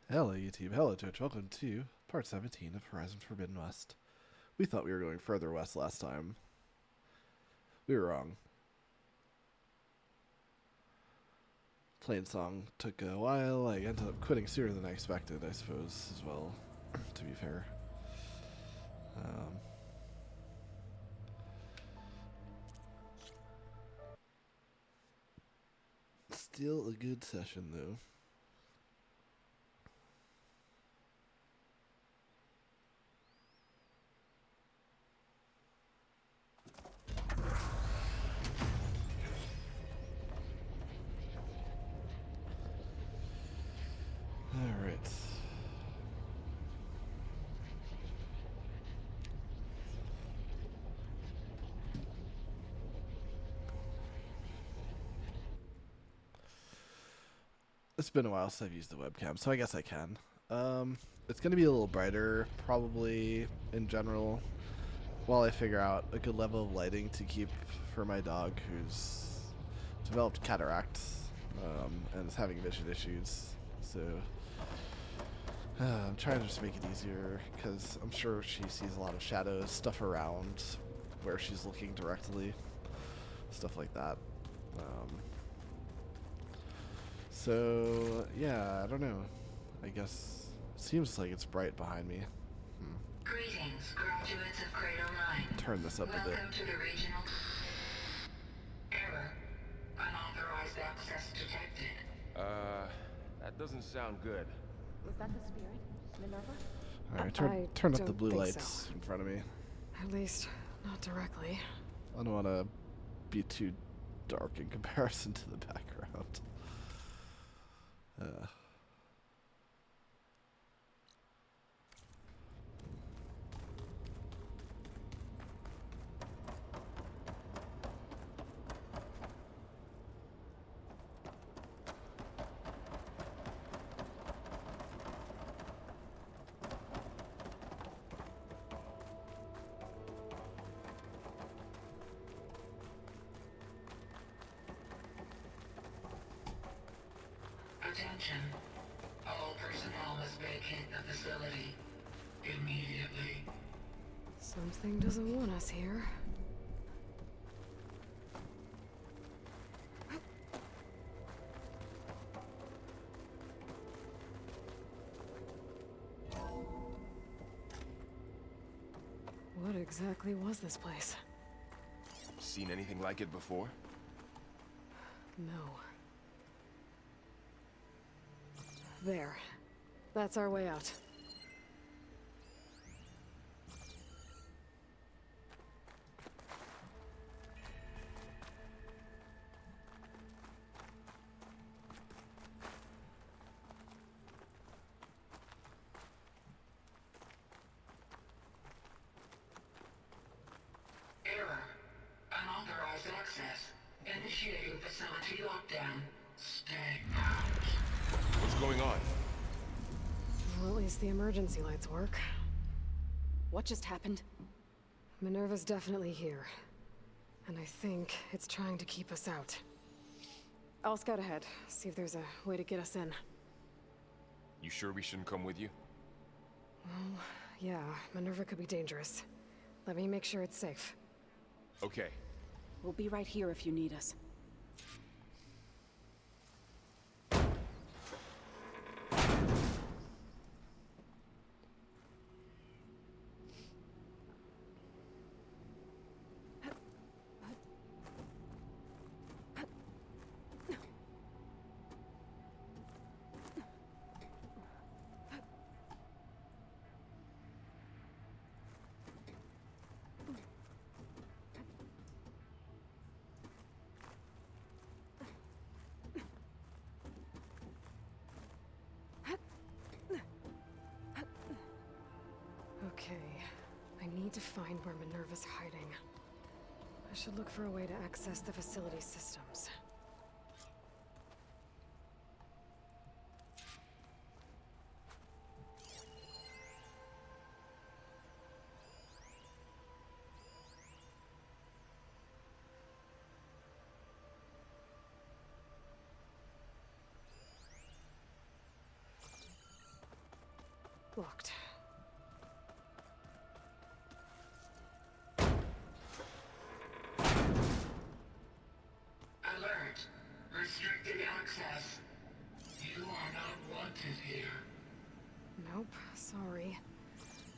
Hello YouTube, hello Twitch, welcome to part 17 of Horizon Forbidden West. We thought we were going further west last time. We were wrong. Plainsong took a while, I ended up quitting sooner than I expected, I suppose, as well, to be fair. Still a good session though. Alright. It's been a while since I've used the webcam, so I guess I can. It's going to be a little brighter, probably, in general, while I figure out a good level of lighting to keep for my dog who's developed cataracts and is having vision issues. So I'm trying to just make it easier because I'm sure she sees a lot of shadows, stuff around where she's looking directly, stuff like that. So yeah, I don't know. I guess it seems like it's bright behind me. Greetings, graduates of Cradle 9. Turn this up a bit. Welcome to the regional... Error. Unauthorized access detected. That doesn't sound good. Was that the spirit, Minerva? Alright, turn up the blue think lights so. in front of me. At least, not directly. I don't want to be too dark in comparison to the background. Attention. All personnel must vacate the facility immediately. Something doesn't want us here. What exactly was this place? Seen anything like it before? No. There. That's our way out. Error. Unauthorized access. Initiating facility lockdown. Stay out. What's going on? Well, at least the emergency lights work. What just happened? Minerva's definitely here. And I think it's trying to keep us out. I'll scout ahead, see if there's a way to get us in. You sure we shouldn't come with you? Well, yeah, Minerva could be dangerous. Let me make sure it's safe. Okay. We'll be right here if you need us. Okay, I need to find where Minerva's hiding. I should look for a way to access the facility systems. Locked. Alert. Restricted access. You are not wanted here. Nope, sorry.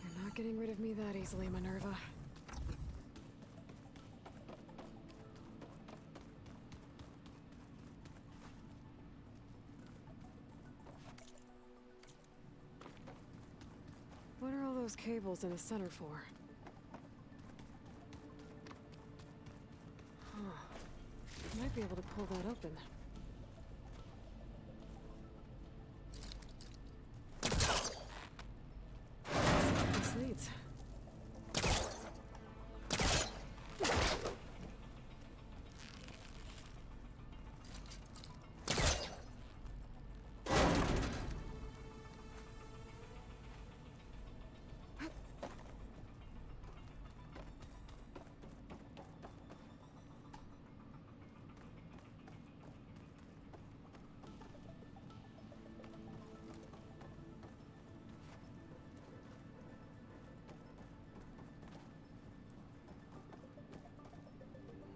You're not getting rid of me that easily, Minerva. What are all those cables in the center for? Huh. Might be able to pull that open. This leads.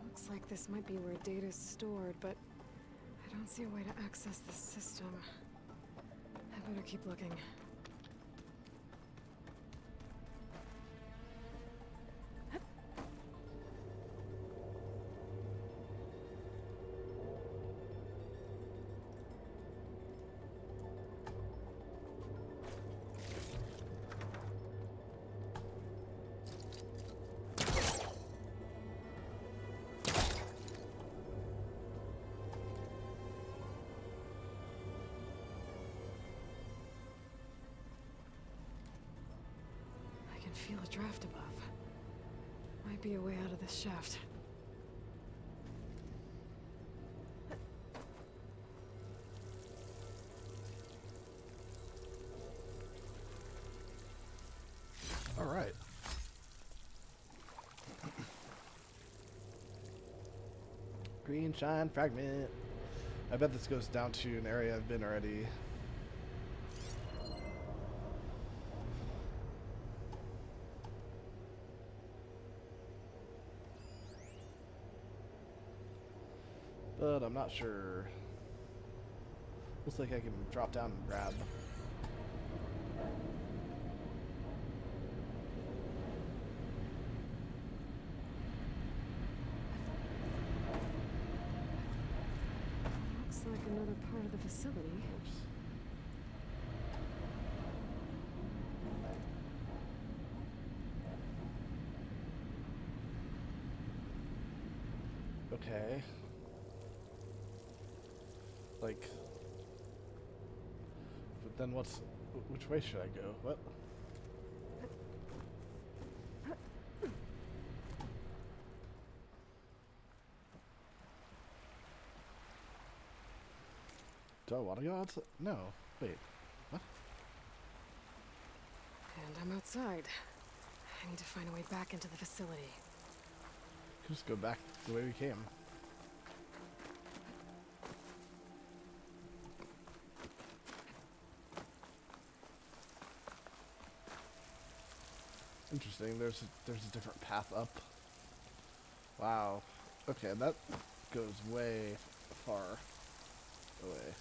Looks like this might be where data's stored, but I don't see a way to access the system. I better keep looking. I can feel a draft above. Might be a way out of this shaft. All right. Green shine fragment. I bet this goes down to an area I've been already. But I'm not sure. Looks like I can drop down and grab. Looks like another part of the facility. Oops. Okay. Like, but then which way should I go? What? Do I want to go outside? No. Wait. What? And I'm outside. I need to find a way back into the facility. Just go back the way we came. Interesting. There's a different path up. Wow. Okay, that goes way far away.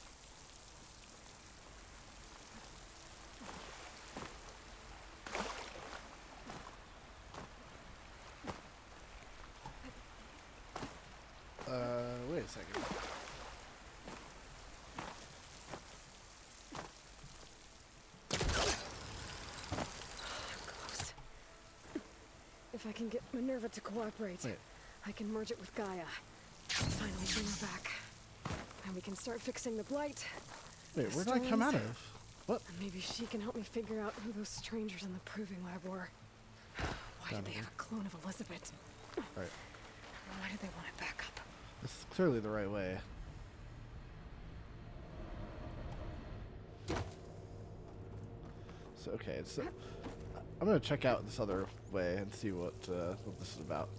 Wait a second. Close. If I can get Minerva to cooperate, Wait. I can merge it with Gaia. Finally bring her back. And we can start fixing the blight. Wait, the where did I come out storms, of? What? And maybe she can help me figure out who those strangers in the proving lab were. Why did they have a clone of Elizabeth? Alright. Why did they want it back up? This is clearly the right way. So, okay, so I'm gonna check out this other way and see what this is about.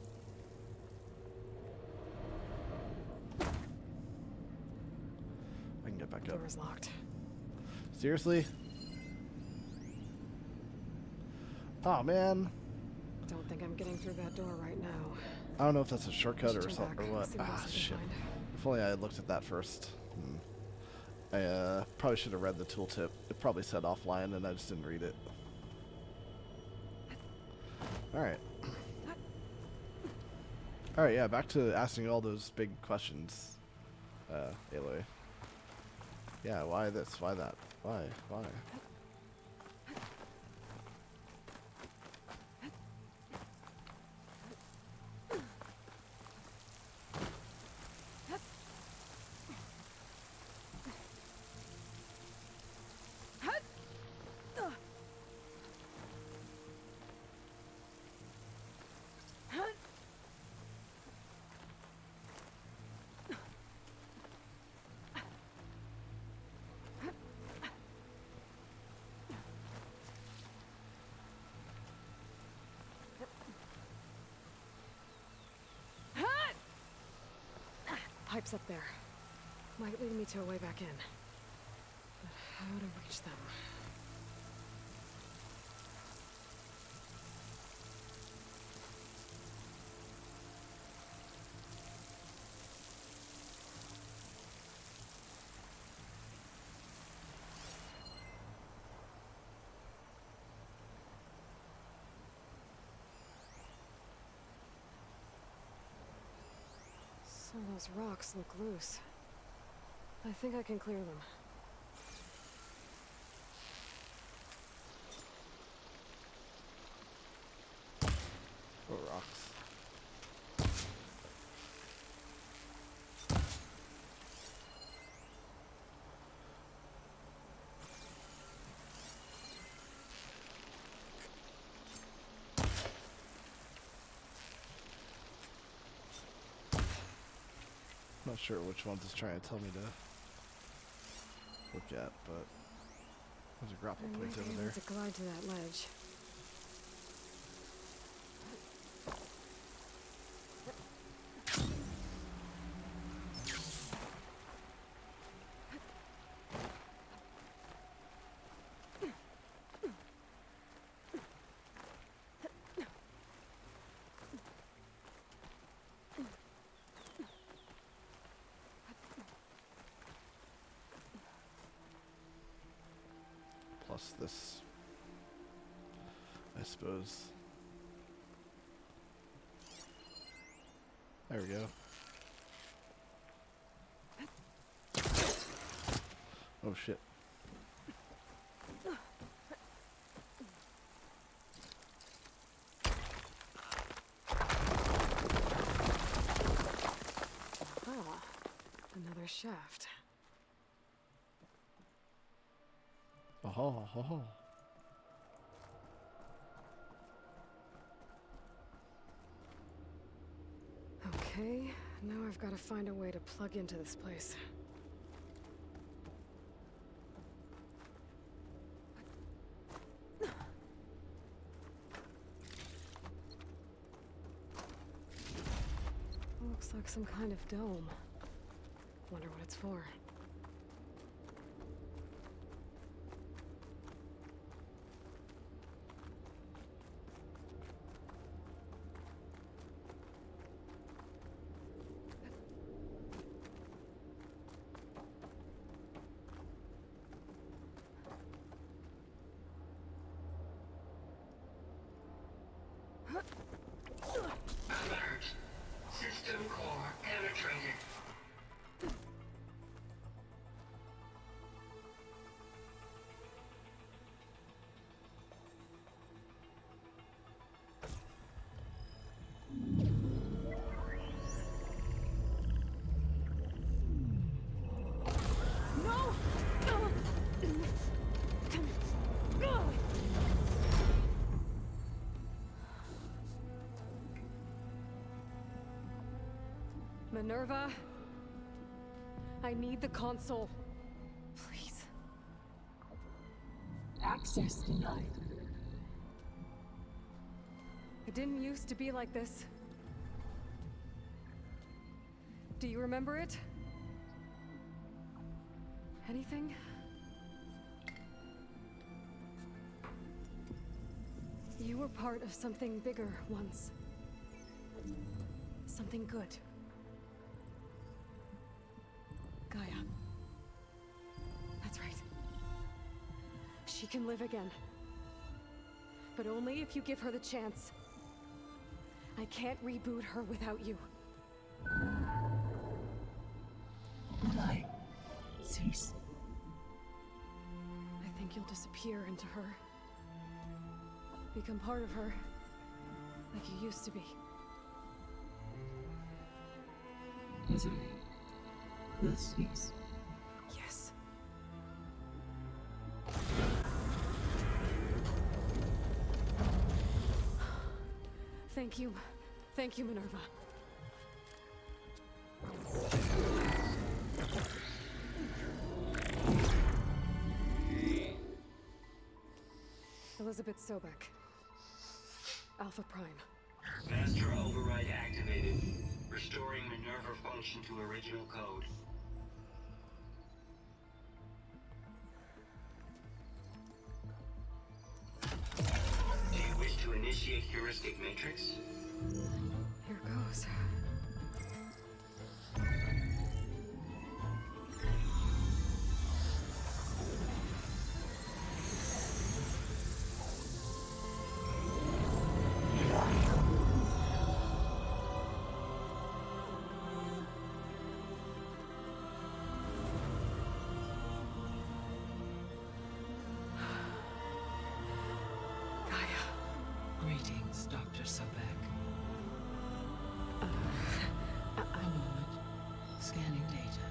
I can get back up. Door is locked. Seriously? Oh man. Don't think I'm getting through that door right now. I don't know if that's a shortcut or Turn something or back, what. see what Ah, else I can shit. find. If only I had looked at that first. I probably should have read the tooltip. It probably said offline and I just didn't read it. Alright. Alright, yeah, back to asking all those big questions, Aloy. Yeah, why this? Why that? Why? Why? Pipes up there. Might lead me to a way back in. But how to reach them? Some of those rocks look loose. I think I can clear them. Oh, rocks. Not sure which ones it's trying to tell me to look at, but there's a grapple I point might be over able there. to glide to that ledge. Plus this, I suppose. There we go. Oh shit. Ah, another shaft. Oh, oh, oh. Okay, now I've got to find a way to plug into this place. Looks like some kind of dome. Wonder what it's for. Alert. System core penetrated. Minerva, I need the console. Please. Access denied. It didn't used to be like this. Do you remember it? Anything? You were part of something bigger once. Something good. Gaia. That's right. She can live again. But only if you give her the chance. I can't reboot her without you. Light, cease. I think you'll disappear into her. Become part of her. Like you used to be. Desiree, will cease. Yes. Thank you. Thank you, Minerva. Elizabeth Sobek. Alpha Prime. Master override activated. Restoring Minerva function to original code. Do you wish to initiate heuristic matrix? Here goes. Gaia. Greetings, Dr. Sobek. A moment. Scanning data.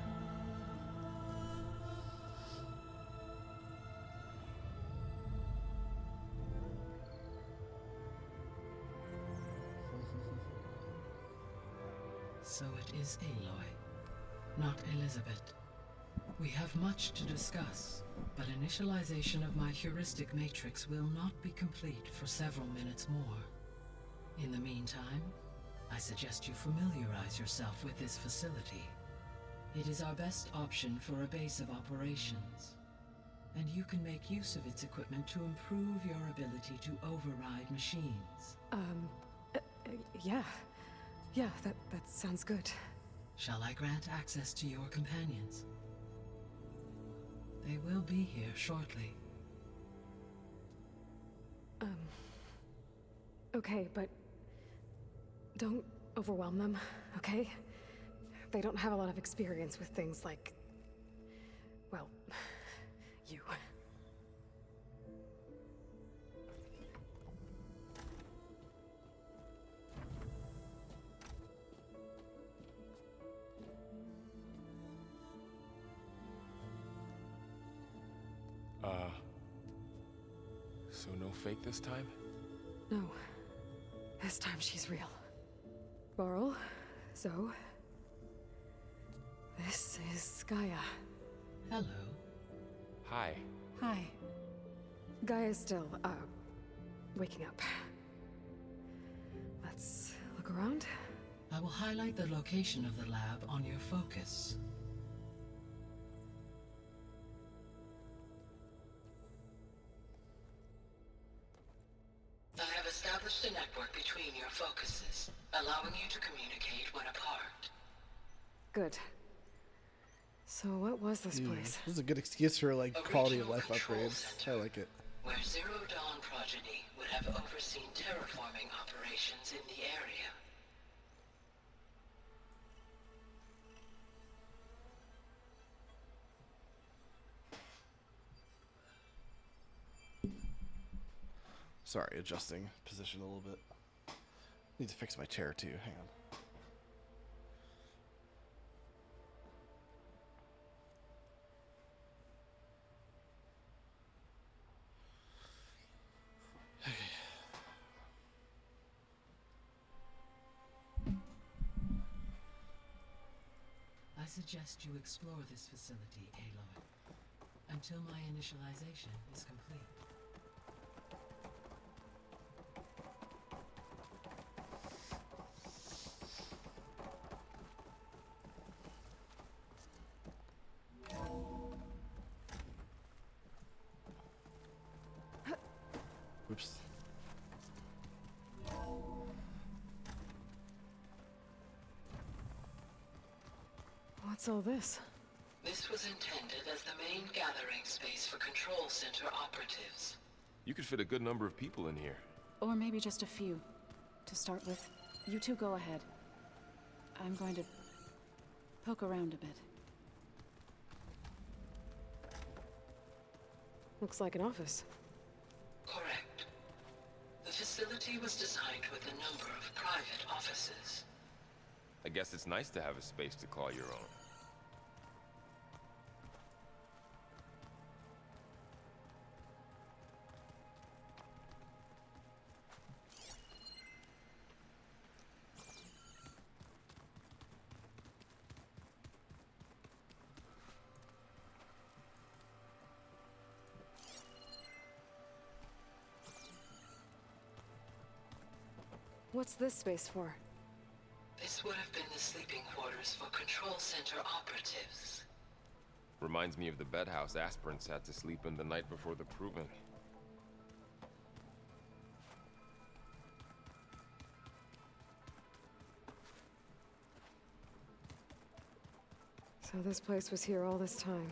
So it is Aloy, not Elizabeth. We have much to discuss, but initialization of my heuristic matrix will not be complete for several minutes more. In the meantime, I suggest you familiarize yourself with this facility. It is our best option for a base of operations, and you can make use of its equipment to improve your ability to override machines. Yeah. Yeah, that sounds good. Shall I grant access to your companions? They will be here shortly. Okay, but don't overwhelm them, okay? They don't have a lot of experience with things like, well, you. So no fake this time? No. This time she's real. Varl, Zoe. This is Gaia. Hello. Hi. Hi. Gaia's still, waking up. Let's look around. I will highlight the location of the lab on your focus. I have established a network between your focuses, allowing you to communicate when apart. Good. So what was this place? This is a good excuse for like A quality of regional life control upgrades. I center, like it. where Zero Dawn progeny would have overseen terraforming operations in the area. Sorry, adjusting position a little bit. Need to fix my chair too. Hang on. I suggest you explore this facility, Aloy, until my initialization is complete. Oops. What's all this? This was intended as the main gathering space for Control Center operatives. You could fit a good number of people in here. Or maybe just a few. To start with, you two go ahead. I'm going to poke around a bit. Looks like an office. Correct. The facility was designed with a number of private offices. I guess it's nice to have a space to call your own. What's this space for? This would have been the sleeping quarters for Control Center operatives. Reminds me of the bedhouse aspirants had to sleep in the night before the proving. So this place was here all this time.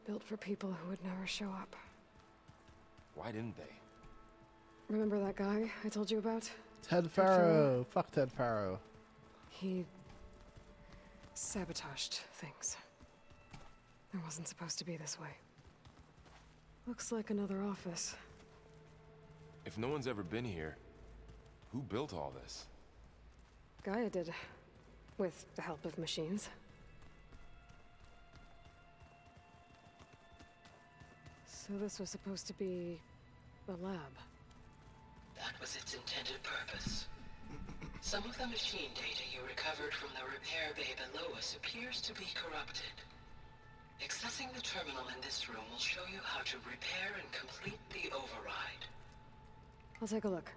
Built for people who would never show up. Why didn't they? Remember that guy I told you about? Ted Faro. Fuck Ted Faro. He sabotaged things. It wasn't supposed to be this way. Looks like another office. If no one's ever been here, who built all this? GAIA did. With the help of machines. So this was supposed to be a lab. That was its intended purpose. Some of the machine data you recovered from the repair bay below us appears to be corrupted. Accessing the terminal in this room will show you how to repair and complete the override. I'll take a look.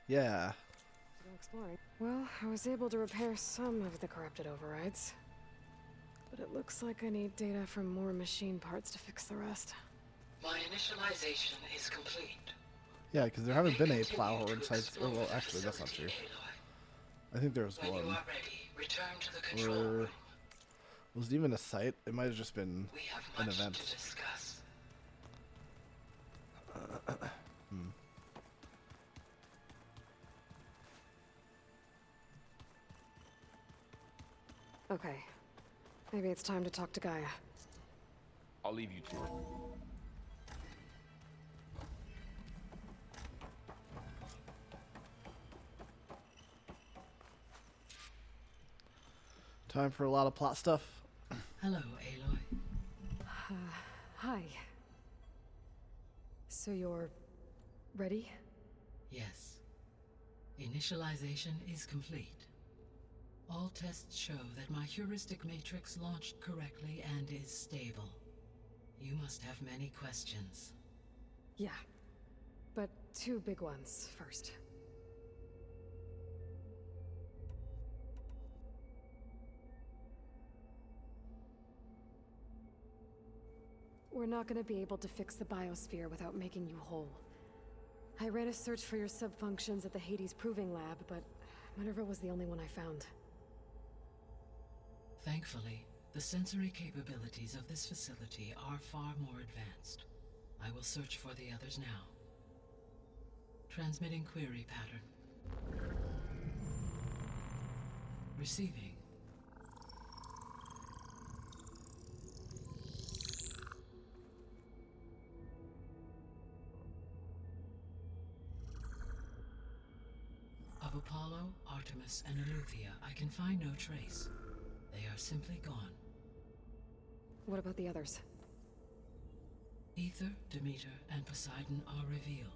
Yeah. Still exploring. Well, I was able to repair some of the corrupted overrides. But it looks like I need data from more machine parts to fix the rest. My initialization is complete. Yeah, because there haven't been a Plowhorn sites. Oh, well, actually, that's not true. I think there was When you one. are ready, return to the control Or room. was it even a site? It might have just been We have an much event. to discuss. Okay. Maybe it's time to talk to GAIA. I'll leave you to it. Time for a lot of plot stuff. Hello, Aloy. Hi. So you're ready? Yes. Initialization is complete. All tests show that my heuristic matrix launched correctly and is stable. You must have many questions. Yeah. But two big ones first. We're not gonna be able to fix the biosphere without making you whole. I ran a search for your subfunctions at the Hades Proving Lab, but Minerva was the only one I found. Thankfully, the sensory capabilities of this facility are far more advanced. I will search for the others now. Transmitting query pattern. Receiving. Artemis and Eleuthia, I can find no trace. They are simply gone. What about the others? Ether, Demeter, and Poseidon are revealed.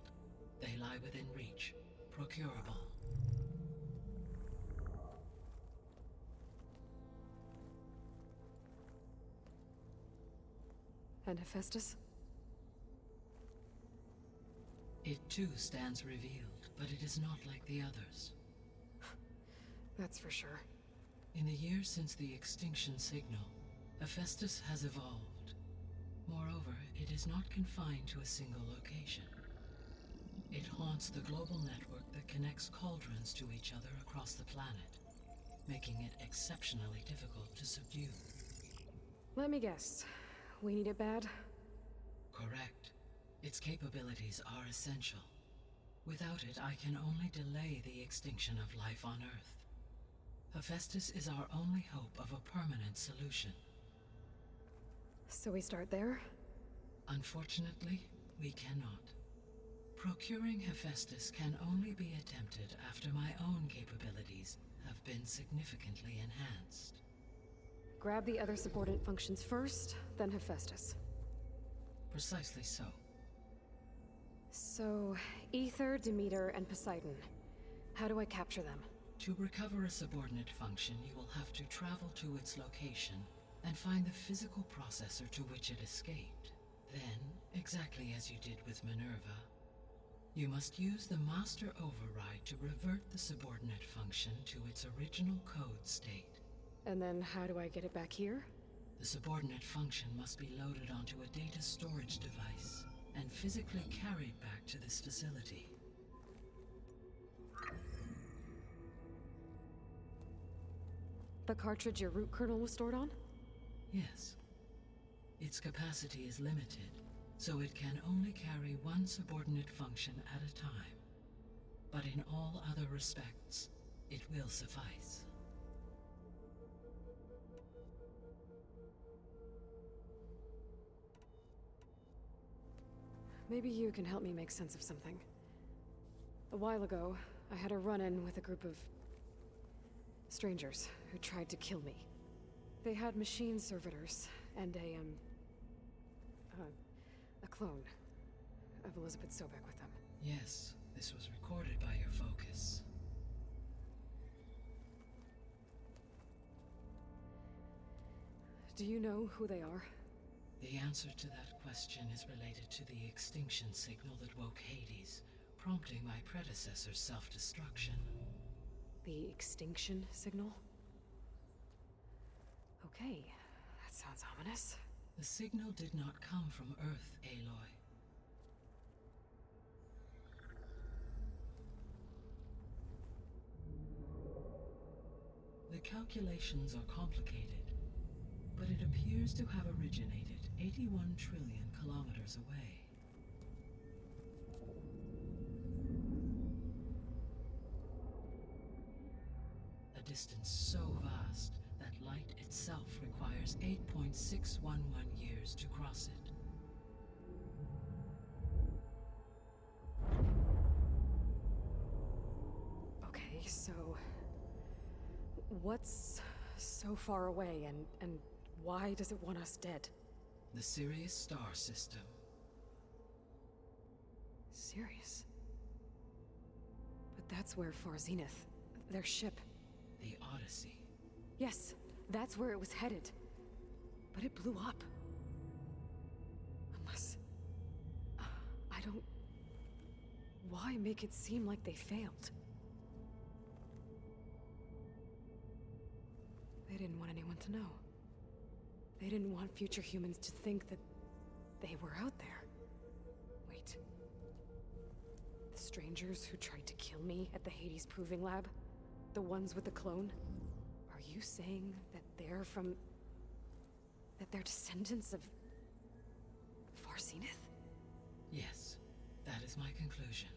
They lie within reach, procurable. And Hephaestus? It too stands revealed, but it is not like the others. That's for sure. In the years since the extinction signal, Hephaestus has evolved. Moreover, it is not confined to a single location. It haunts the global network that connects cauldrons to each other across the planet, making it exceptionally difficult to subdue. Let me guess. We need it bad? Correct. Its capabilities are essential. Without it, I can only delay the extinction of life on Earth. Hephaestus is our only hope of a permanent solution. So we start there? Unfortunately, we cannot. Procuring Hephaestus can only be attempted after my own capabilities have been significantly enhanced. Grab the other subordinate functions first, then Hephaestus. Precisely so. So, Ether, Demeter, and Poseidon. How do I capture them? To recover a subordinate function, you will have to travel to its location and find the physical processor to which it escaped. Then, exactly as you did with Minerva, you must use the master override to revert the subordinate function to its original code state. And then how do I get it back here? The subordinate function must be loaded onto a data storage device and physically carried back to this facility. The cartridge your root kernel was stored on? Yes. Its capacity is limited, so it can only carry one subordinate function at a time. But in all other respects, it will suffice. Maybe you can help me make sense of something. A while ago, I had a run-in with a group of strangers who tried to kill me. They had machine servitors and a clone of Elizabeth Sobek with them. Yes, this was recorded by your focus. Do you know who they are? The answer to that question is related to the extinction signal that woke Hades, prompting my predecessor's self-destruction. The extinction signal? Okay, that sounds ominous. The signal did not come from Earth, Aloy. The calculations are complicated, but it appears to have originated 81 trillion kilometers away. A distance so vast that light itself requires 8.611 years to cross it. Okay, so what's so far away and why does it want us dead? The Sirius star system. Sirius? But that's where Far Zenith, their ship. The Odyssey. Yes, that's where it was headed. But it blew up. Unless... I don't... Why make it seem like they failed? They didn't want anyone to know. They didn't want future humans to think that they were out there. Wait. The strangers who tried to kill me at the Hades Proving Lab? The ones with the clone? Are you saying that they're from... that they're descendants of... Far Zenith? Yes, that is my conclusion.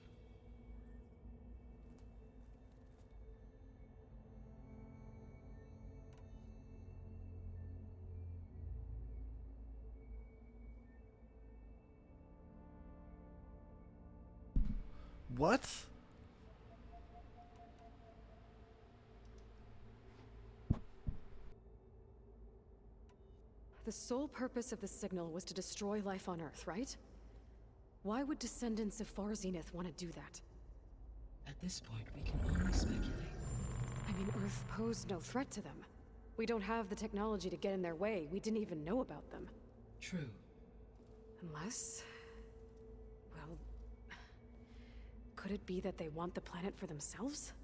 What? The sole purpose of the signal was to destroy life on Earth, right? Why would descendants of Far Zenith want to do that? At this point, we can only speculate. I mean, Earth posed no threat to them. We don't have the technology to get in their way. We didn't even know about them. True. Unless... well... could it be that they want the planet for themselves?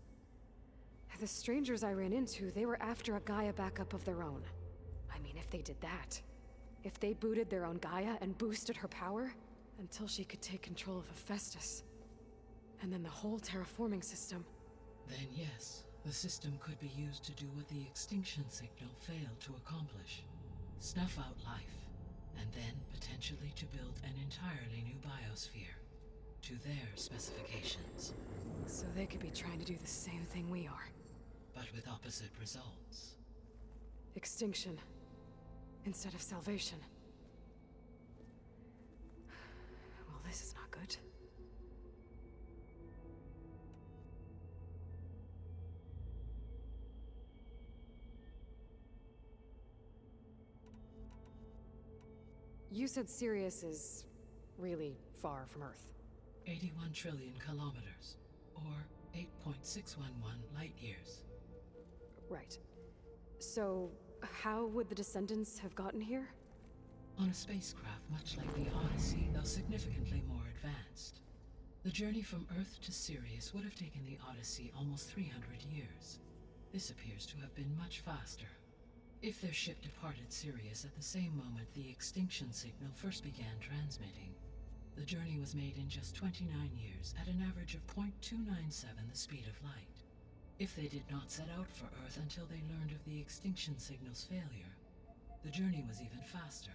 The strangers I ran into, they were after a Gaia backup of their own. I mean, if they did that... if they booted their own Gaia and boosted her power... until she could take control of Hephaestus. And then the whole terraforming system. Then yes, the system could be used to do what the extinction signal failed to accomplish. Snuff out life, and then potentially to build an entirely new biosphere. To their specifications. So they could be trying to do the same thing we are. But with opposite results. Extinction. Instead of salvation. Well, this is not good. You said Sirius is really far from Earth. 81 trillion kilometers, or 8.611 light years. Right. So, how would the descendants have gotten here? On a spacecraft much like the Odyssey, though significantly more advanced. The journey from Earth to Sirius would have taken the Odyssey almost 300 years. This appears to have been much faster. If their ship departed Sirius at the same moment the extinction signal first began transmitting, the journey was made in just 29 years at an average of 0.297 the speed of light. If they did not set out for Earth until they learned of the extinction signal's failure, the journey was even faster,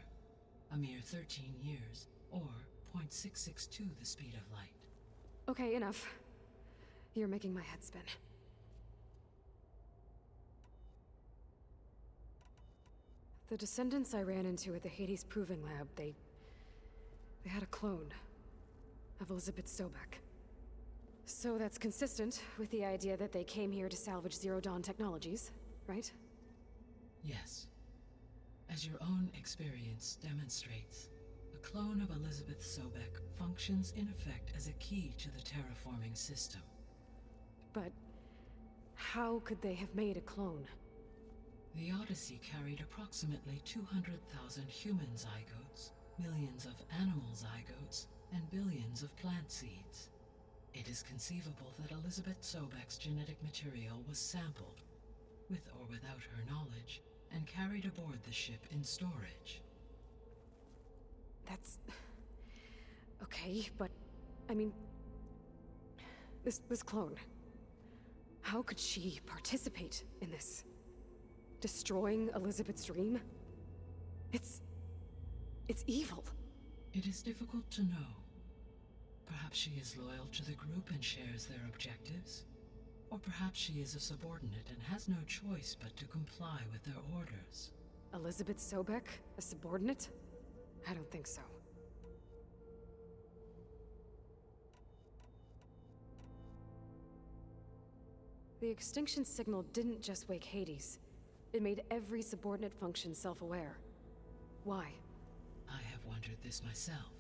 a mere 13 years, or 0.662 the speed of light. Okay, enough. You're making my head spin. The descendants I ran into at the Hades Proving Lab, they had a clone of Elizabeth Sobek. So that's consistent with the idea that they came here to salvage Zero Dawn technologies, right? Yes. As your own experience demonstrates, a clone of Elizabeth Sobek functions in effect as a key to the terraforming system. But how could they have made a clone? The Odyssey carried approximately 200,000 human zygotes, millions of animal zygotes, and billions of plant seeds. It is conceivable that Elizabeth Sobek's genetic material was sampled, with or without her knowledge, and carried aboard the ship in storage. That's... okay, but... I mean... This clone... how could she participate in this? Destroying Elizabeth's dream? It's evil. It is difficult to know. Perhaps she is loyal to the group and shares their objectives. Or perhaps she is a subordinate and has no choice but to comply with their orders. Elizabeth Sobek? A subordinate? I don't think so. The extinction signal didn't just wake Hades. It made every subordinate function self-aware. Why? I have wondered this myself.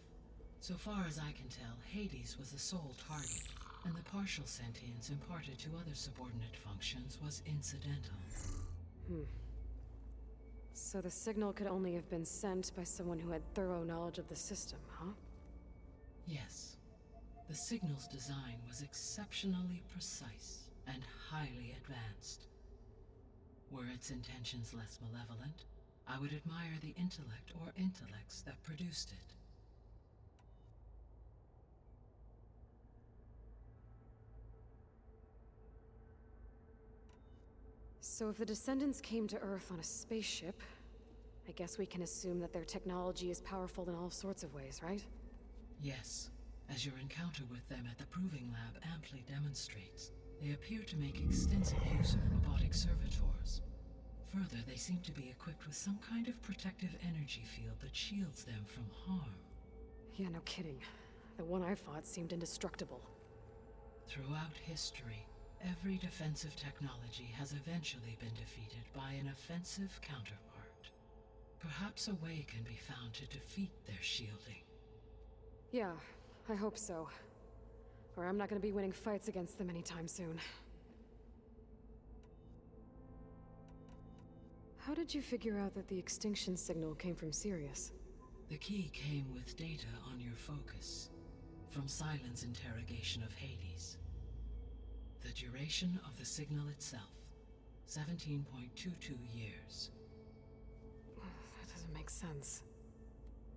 So far as I can tell, Hades was the sole target, and the partial sentience imparted to other subordinate functions was incidental. So the signal could only have been sent by someone who had thorough knowledge of the system, huh? Yes. The signal's design was exceptionally precise and highly advanced. Were its intentions less malevolent, I would admire the intellect or intellects that produced it. So if the descendants came to Earth on a spaceship, I guess we can assume that their technology is powerful in all sorts of ways, right? Yes. As your encounter with them at the Proving Lab amply demonstrates, they appear to make extensive use of robotic servitors. Further, they seem to be equipped with some kind of protective energy field that shields them from harm. Yeah, no kidding. The one I fought seemed indestructible. Throughout history, every defensive technology has eventually been defeated by an offensive counterpart. Perhaps a way can be found to defeat their shielding. Yeah, I hope so. Or I'm not gonna be winning fights against them anytime soon. How did you figure out that the extinction signal came from Sirius? The key came with data on your focus, from Silent's interrogation of Hades. The duration of the signal itself, 17.22 years. That doesn't make sense.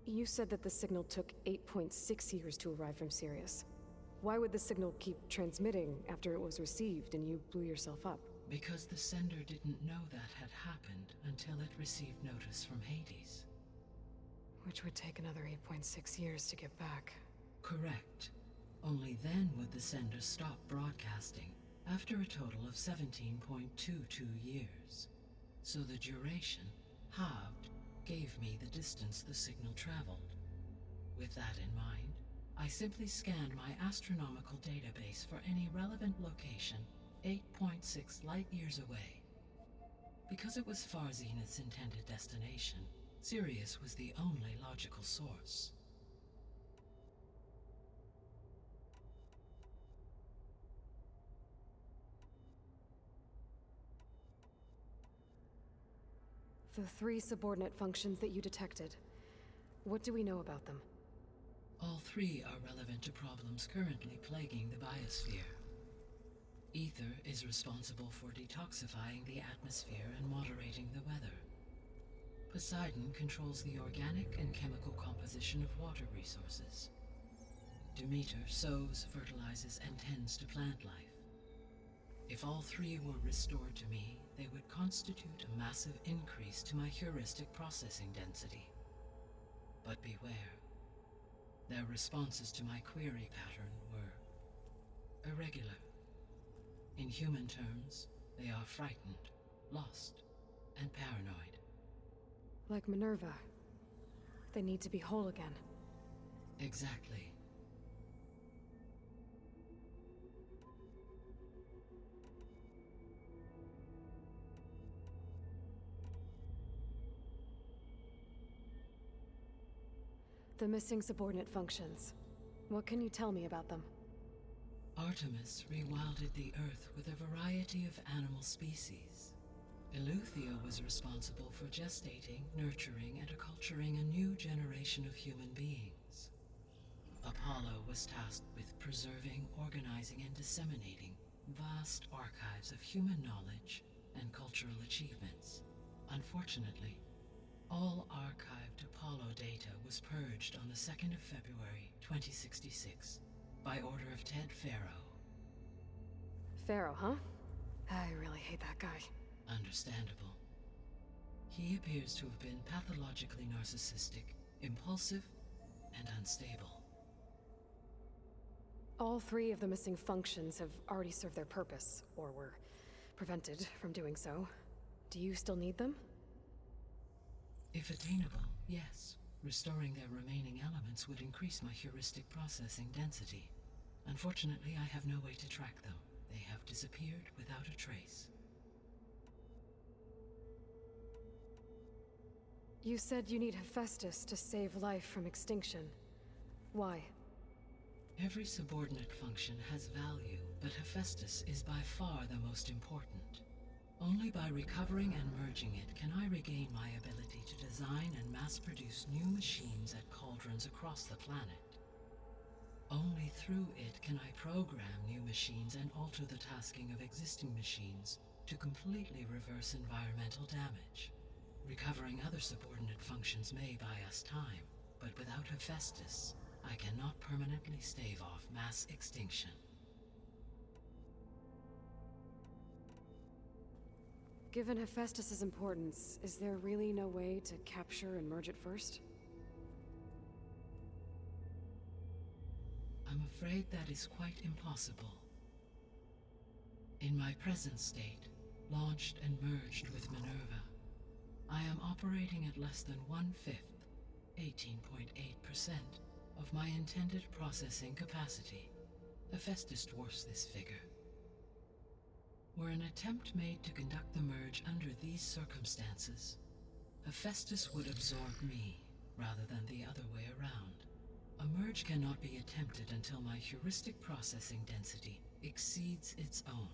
You said that the signal took 8.6 years to arrive from Sirius. Why would the signal keep transmitting after it was received and you blew yourself up? Because the sender didn't know that had happened until it received notice from Hades. Which would take another 8.6 years to get back. Correct. Only then would the sender stop broadcasting, after a total of 17.22 years. So the duration, halved, gave me the distance the signal traveled. With that in mind, I simply scanned my astronomical database for any relevant location 8.6 light-years away. Because it was far Zenith's intended destination, Sirius was the only logical source. The 3 subordinate functions that you detected. What do we know about them? All 3 are relevant to problems currently plaguing the biosphere. Ether is responsible for detoxifying the atmosphere and moderating the weather. Poseidon controls the organic and chemical composition of water resources. Demeter sows, fertilizes, and tends to plant life. If all 3 were restored to me, they would constitute a massive increase to my heuristic processing density. But beware. Their responses to my query pattern were irregular. In human terms, they are frightened, lost, and paranoid. Like Minerva. They need to be whole again. Exactly. The missing subordinate functions. What can you tell me about them? Artemis rewilded the Earth with a variety of animal species. Eleuthia was responsible for gestating, nurturing, and acculturating a new generation of human beings. Apollo was tasked with preserving, organizing, and disseminating vast archives of human knowledge and cultural achievements. Unfortunately, all archived Apollo data was purged on the 2nd of February, 2066, by order of Ted Faro. Pharaoh, huh? I really hate that guy. Understandable. He appears to have been pathologically narcissistic, impulsive, and unstable. All 3 of the missing functions have already served their purpose, or were prevented from doing so. Do you still need them? If attainable, yes. Restoring their remaining elements would increase my heuristic processing density. Unfortunately, I have no way to track them. They have disappeared without a trace. You said you need Hephaestus to save life from extinction. Why? Every subordinate function has value, but Hephaestus is by far the most important. Only by recovering and merging it can I regain my ability to design and mass-produce new machines at cauldrons across the planet. Only through it can I program new machines and alter the tasking of existing machines to completely reverse environmental damage. Recovering other subordinate functions may buy us time, but without Hephaestus, I cannot permanently stave off mass extinction. Given Hephaestus's importance, is there really no way to capture and merge it first? I'm afraid that is quite impossible. In my present state, launched and merged with Minerva, I am operating at less than 1/5, 18.8%, of my intended processing capacity. Hephaestus dwarfs this figure. Were an attempt made to conduct the merge under these circumstances, Hephaestus would absorb me, rather than the other way around. A merge cannot be attempted until my heuristic processing density exceeds its own.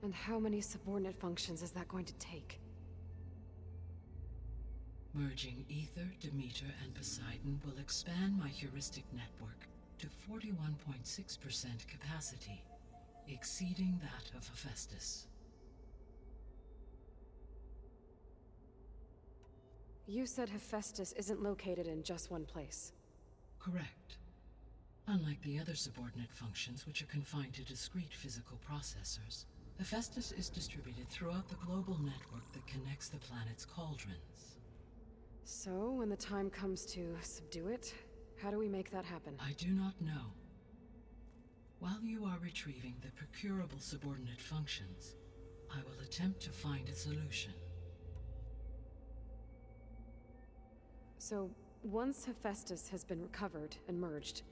And how many subordinate functions is that going to take? Merging Ether, Demeter, and Poseidon will expand my heuristic network to 41.6% capacity, exceeding that of Hephaestus. You said Hephaestus isn't located in just one place. Correct. Unlike the other subordinate functions, which are confined to discrete physical processors, Hephaestus is distributed throughout the global network that connects the planet's cauldrons. So, when the time comes to subdue it, how do we make that happen? I do not know. While you are retrieving the procurable subordinate functions, I will attempt to find a solution. So, once Hephaestus has been recovered and merged,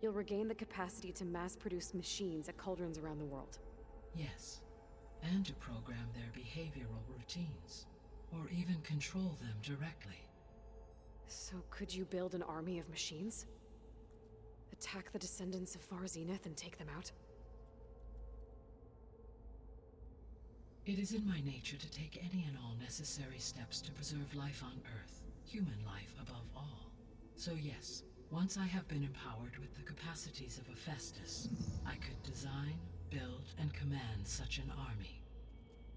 you'll regain the capacity to mass-produce machines at cauldrons around the world. Yes, and to program their behavioral routines, or even control them directly. So could you build an army of machines? Attack the descendants of Far Zenith and take them out? It is in my nature to take any and all necessary steps to preserve life on Earth, human life above all. So yes, once I have been empowered with the capacities of Hephaestus, I could design, build, and command such an army.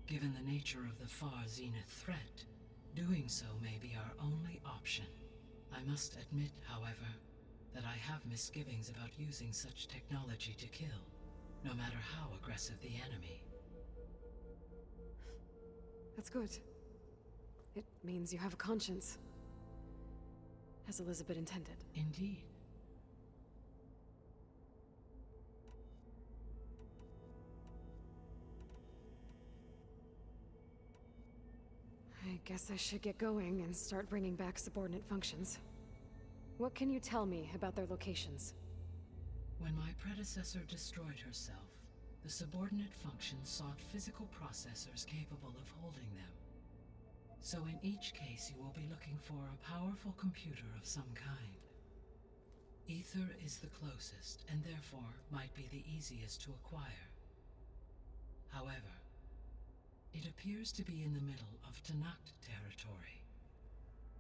Given the nature of the Far Zenith threat, doing so may be our only option. I must admit, however, that I have misgivings about using such technology to kill, no matter how aggressive the enemy. That's good. It means you have a conscience. As Elizabeth intended. Indeed. I guess I should get going and start bringing back subordinate functions. What can you tell me about their locations? When my predecessor destroyed herself, the subordinate functions sought physical processors capable of holding them. So in each case you will be looking for a powerful computer of some kind. Ether is the closest, and therefore might be the easiest to acquire. However, it appears to be in the middle of Tanakh territory.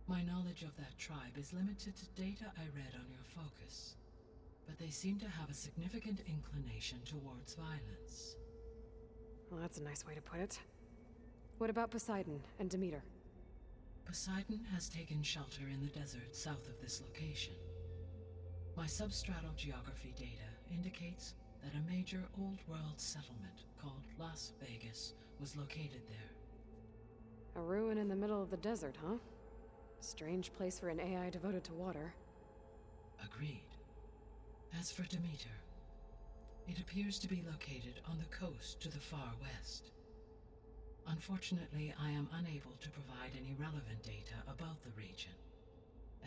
My knowledge of that tribe is limited to data I read on your focus, but they seem to have a significant inclination towards violence. Well, that's a nice way to put it. What about Poseidon and Demeter? Poseidon has taken shelter in the desert south of this location. My substratal geography data indicates that a major old-world settlement called Las Vegas was located there. A ruin in the middle of the desert, huh? Strange place for an AI devoted to water. Agreed. As for Demeter, it appears to be located on the coast to the far west. Unfortunately, I am unable to provide any relevant data about the region.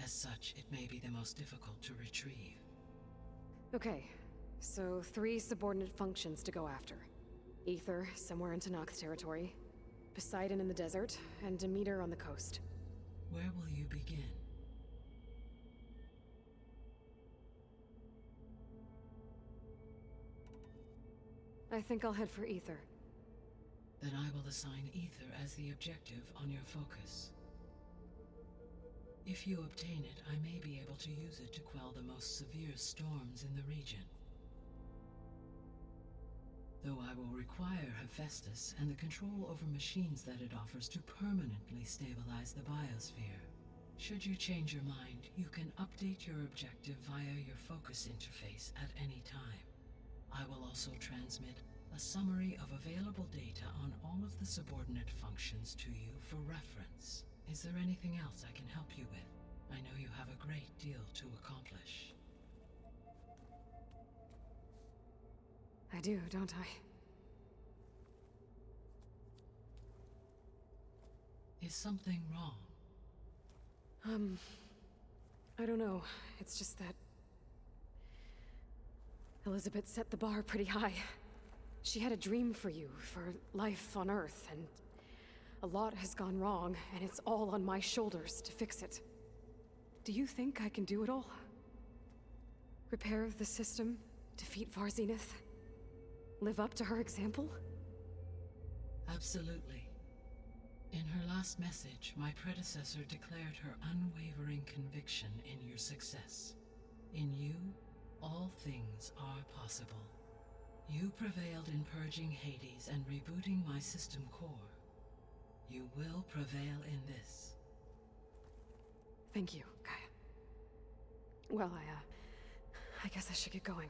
As such, it may be the most difficult to retrieve. Okay, so 3 subordinate functions to go after. Ether, somewhere in Tanakh territory, Poseidon in the desert, and Demeter on the coast. Where will you begin? I think I'll head for Ether. Then I will assign Ether as the objective on your focus. If you obtain it, I may be able to use it to quell the most severe storms in the region. Though I will require Hephaestus and the control over machines that it offers to permanently stabilize the biosphere. Should you change your mind, you can update your objective via your focus interface at any time. I will also transmit a summary of available data on all of the subordinate functions to you for reference. Is there anything else I can help you with? I know you have a great deal to accomplish. I do, don't I? Is something wrong? I don't know. It's just that Elizabeth set the bar pretty high. She had a dream for you, for life on Earth, and A lot has gone wrong, and it's all on my shoulders to fix it. Do you think I can do it all? Repair the system, defeat Varzenith, live up to her example? Absolutely. In her last message, my predecessor declared her unwavering conviction in your success. In you, all things are possible. You prevailed in purging Hades and rebooting my system core. You will prevail in this. Thank you, Gaia. Well, I guess I should get going.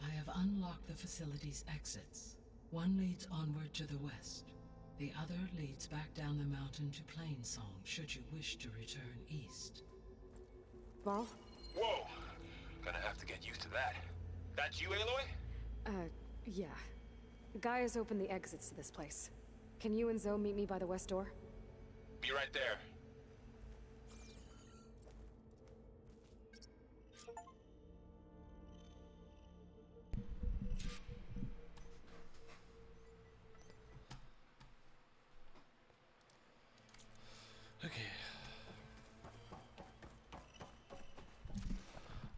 I have unlocked the facility's exits. One leads onward to the west. The other leads back down the mountain to Plainsong, should you wish to return east. Varl? Whoa! Gonna have to get used to that. That's you, Aloy? Yeah. Gaia's opened the exits to this place. Can you and Zoe meet me by the west door? Be right there. Okay.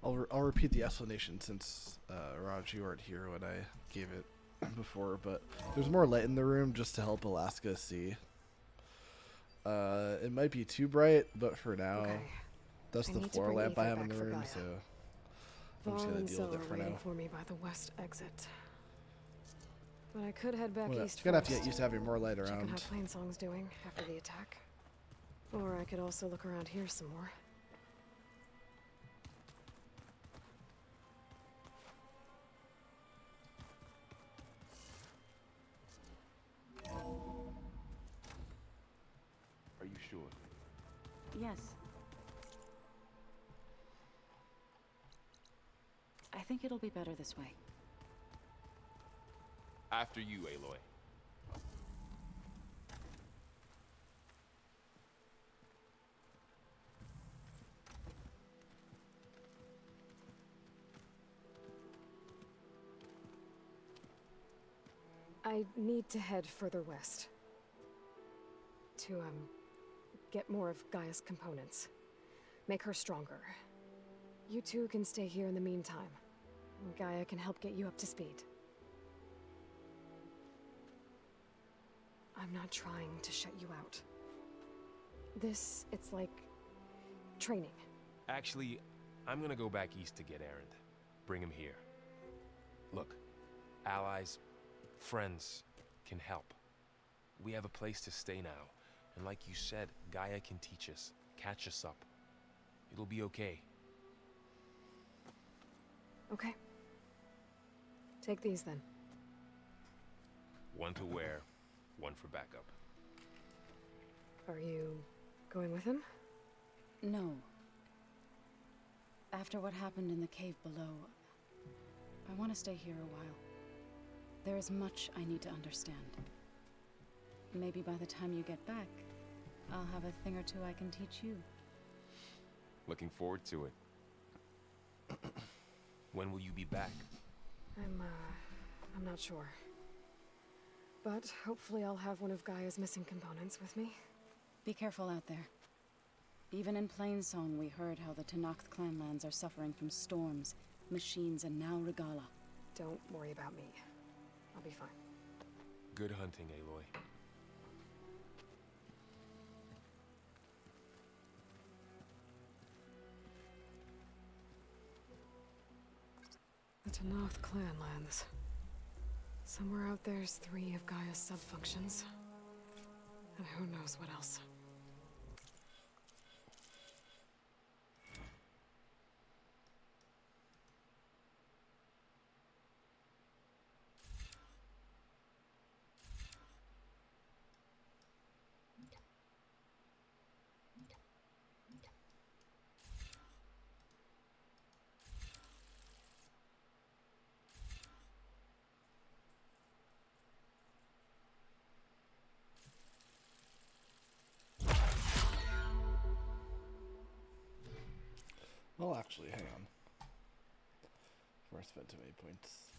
I'll repeat the explanation since Raj, you weren't here when I gave it before, but there's more light in the room just to help Alaska see. It might be too bright, but for now, Okay. that's I the need to floor bring lamp I Ether have in back the for room, Gaia. so I'm just Varl gonna and deal Zoe with it are for waiting now. for me by the west exit. But I could head back Well, east gonna have first. to get used to having more light Check on around. how Plainsong's doing after the attack. Or I could also look around here some more. Are you sure? Yes. I think it'll be better this way. After you, Aloy. I need to head further west. To, get more of Gaia's components. Make her stronger. You two can stay here in the meantime. Gaia can help get you up to speed. I'm not trying to shut you out. It's like training. Actually, I'm gonna go back east to get Erend. Bring him here. Look, allies, friends can help. We have a place to stay now. And like you said, Gaia can teach us, catch us up. It'll be okay. Okay. Take these then. One to wear, one for backup. Are you going with him? No. After what happened in the cave below, I want to stay here a while. There is much I need to understand. Maybe by the time you get back, I'll have a thing or two I can teach you. Looking forward to it. When will you be back? I'm not sure. But hopefully I'll have one of Gaia's missing components with me. Be careful out there. Even in Plainsong, we heard how the Tenakth clanlands are suffering from storms, machines, and now Regala. Don't worry about me. I'll be fine. Good hunting, Aloy. The Tenakth clanlands. Somewhere out there's 3 of Gaia's sub-functions. And who knows what else. Well, actually, hang on. Before I spent too many points.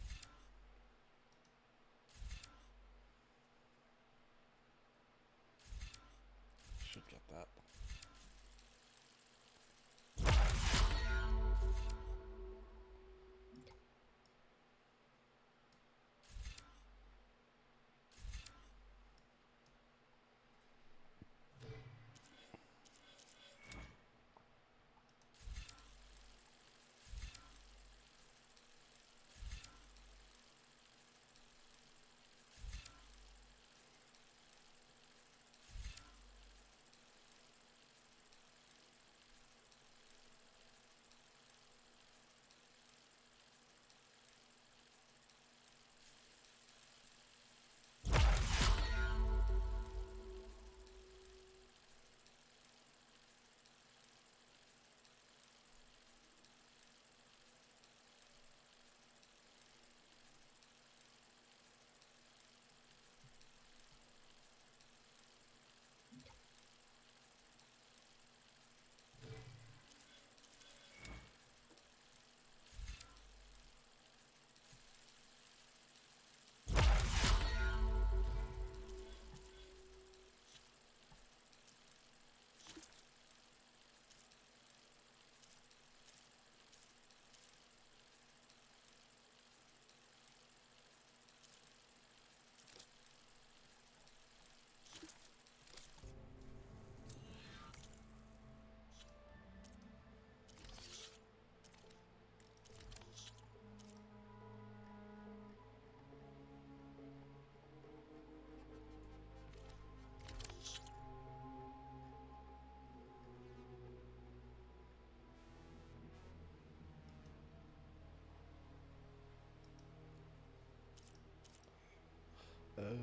I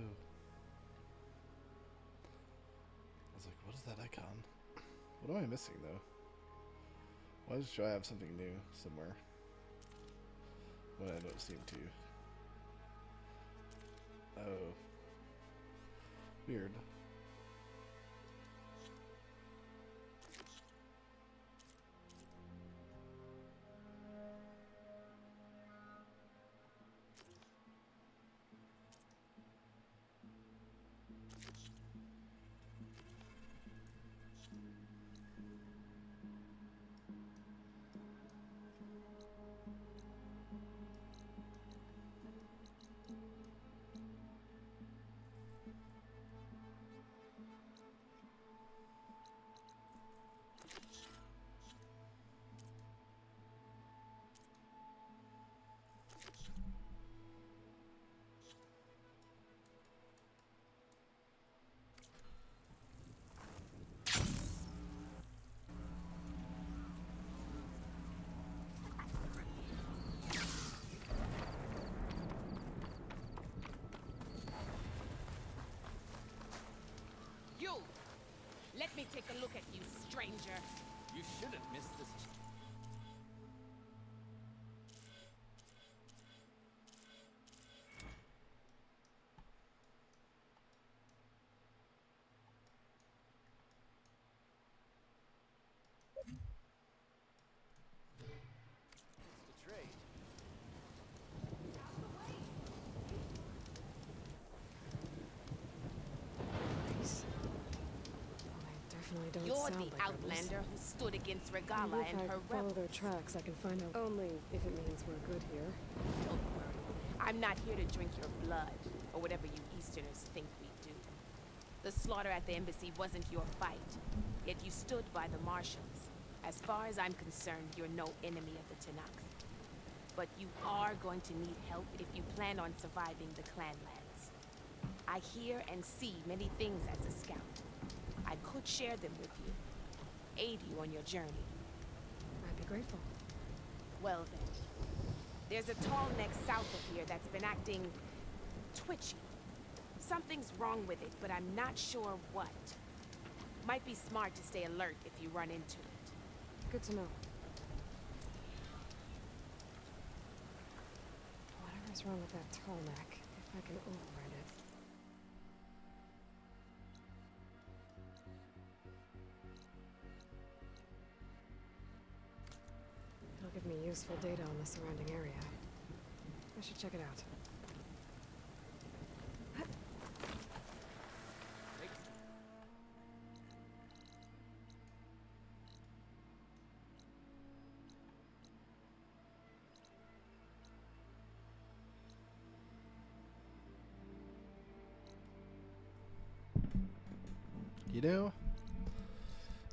was like, what is that icon? What am I missing, though? Why should I have something new somewhere when I don't seem to? Oh. Weird. You! Let me take a look at you, stranger. You shouldn't miss this. To trade. Definitely don't You're sound the like rebels. outlander who stood against Maybe Regala if and I her follow rebels. their tracks, I can find out. Only if it means we're good here. Don't worry. I'm not here to drink your blood, or whatever you Easterners think we do. The slaughter at the embassy wasn't your fight, yet you stood by the marshals. As far as I'm concerned, you're no enemy of the Tanakh. But you are going to need help if you plan on surviving the clanlands. I hear and see many things as a scout. I could share them with you, aid you on your journey. I'd be grateful. Well then, there's a tall neck south of here that's been acting twitchy. Something's wrong with it, but I'm not sure what. Might be smart to stay alert if you run into it. Good to know. Whatever's wrong with that tall neck, if I can override it. It'll give me useful data on the surrounding area. I should check it out. You know,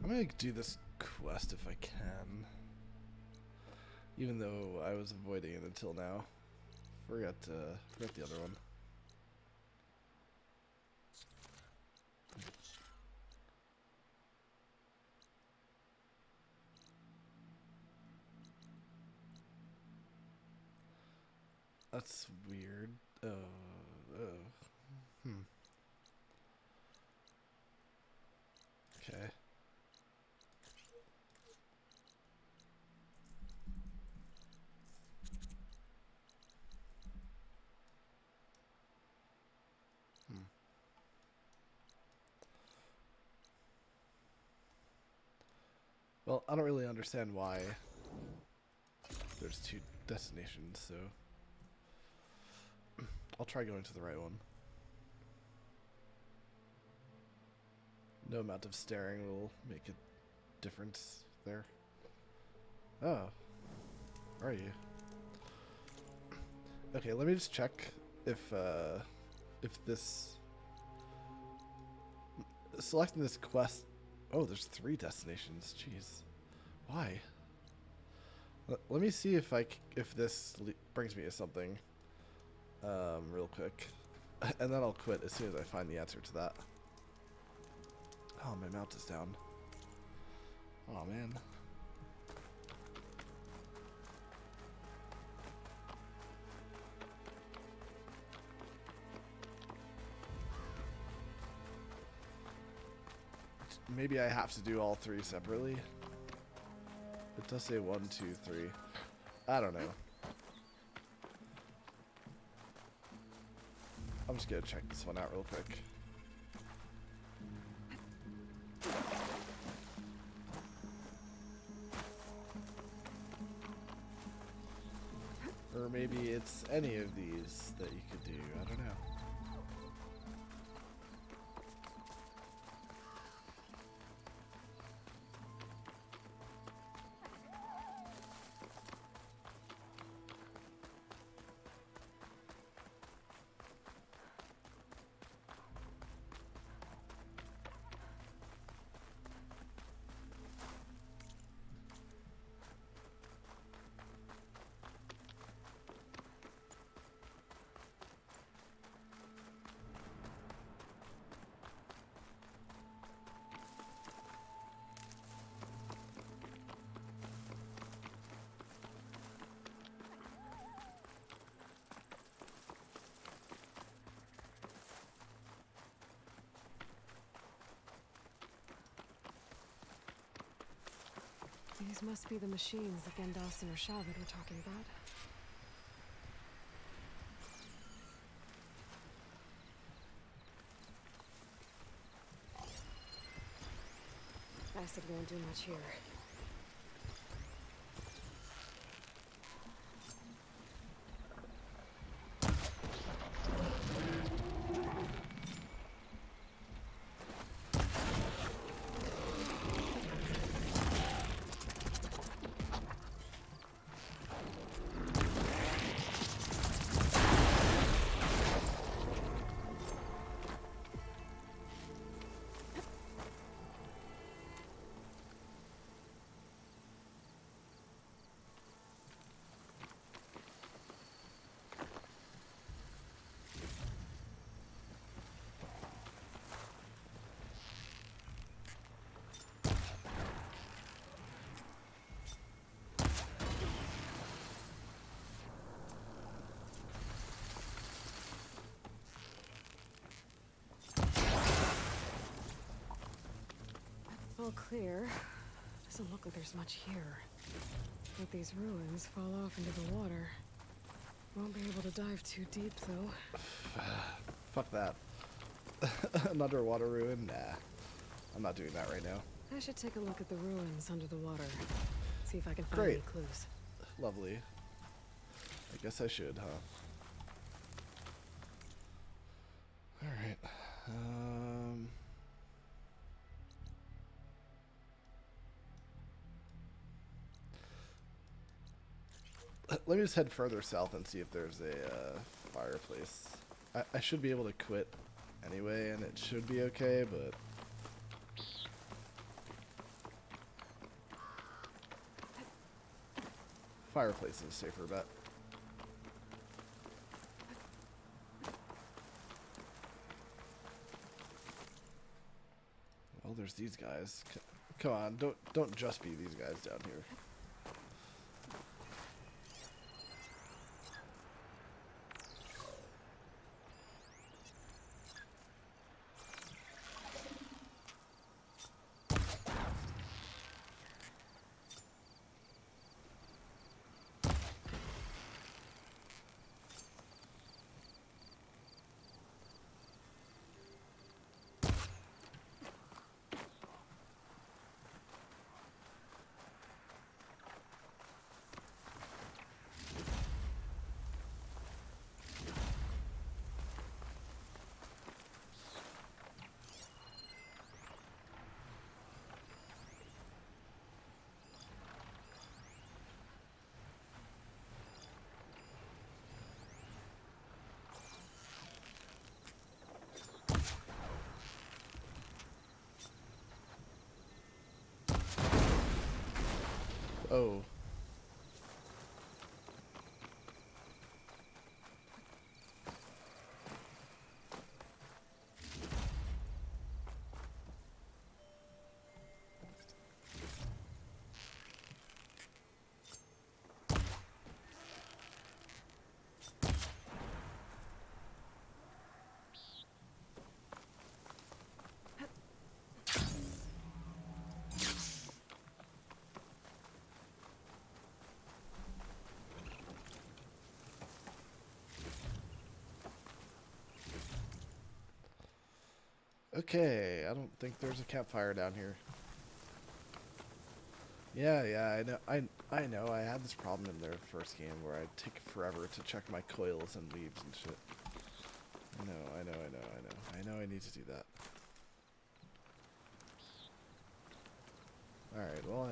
I'm gonna do this quest if I can. Even though I was avoiding it until now. Forgot the other one. That's weird. Okay. Well, I don't really understand why there's two destinations, so I'll try going to the right one. No amount of staring will make a difference there. Oh. Where are you? Okay, let me just check if this selecting this quest. Oh, there's 3 destinations. Jeez. Why? Let me see if if this brings me to something real quick. And then I'll quit as soon as I find the answer to that. Oh, my mount is down. Oh, man. maybe I have to do all 3 separately. It does say 1, 2, 3. I don't know. I'm just gonna check this one out real quick. Or maybe it's any of these that you could do. I don't know. These must be the machines that Gendas and Rashavad were talking about. Acid won't do much here. All clear. Doesn't look like there's much here. Let these ruins fall off into the water. Won't be able to dive too deep, though. Fuck that. An underwater ruin? Nah. I'm not doing that right now. I should take a look at the ruins under the water. See if I can find Great. any clues. Lovely. I guess I should, huh? Alright. Let me just head further south and see if there's a fireplace. I should be able to quit anyway, and it should be okay, but... Fireplace is a safer bet. Well, there's these guys. Come on, don't just be these guys down here. Oh. Okay, I don't think there's a campfire down here. Yeah, I know. I had this problem in their first game where I'd take forever to check my coils and leaves and shit. I know I need to do that. Alright, well,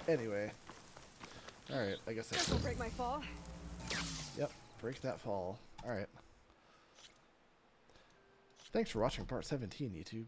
anyway. Alright, I guess that's This will it. break my fall. Yep, break that fall. Alright. Thanks for watching part 17, YouTube.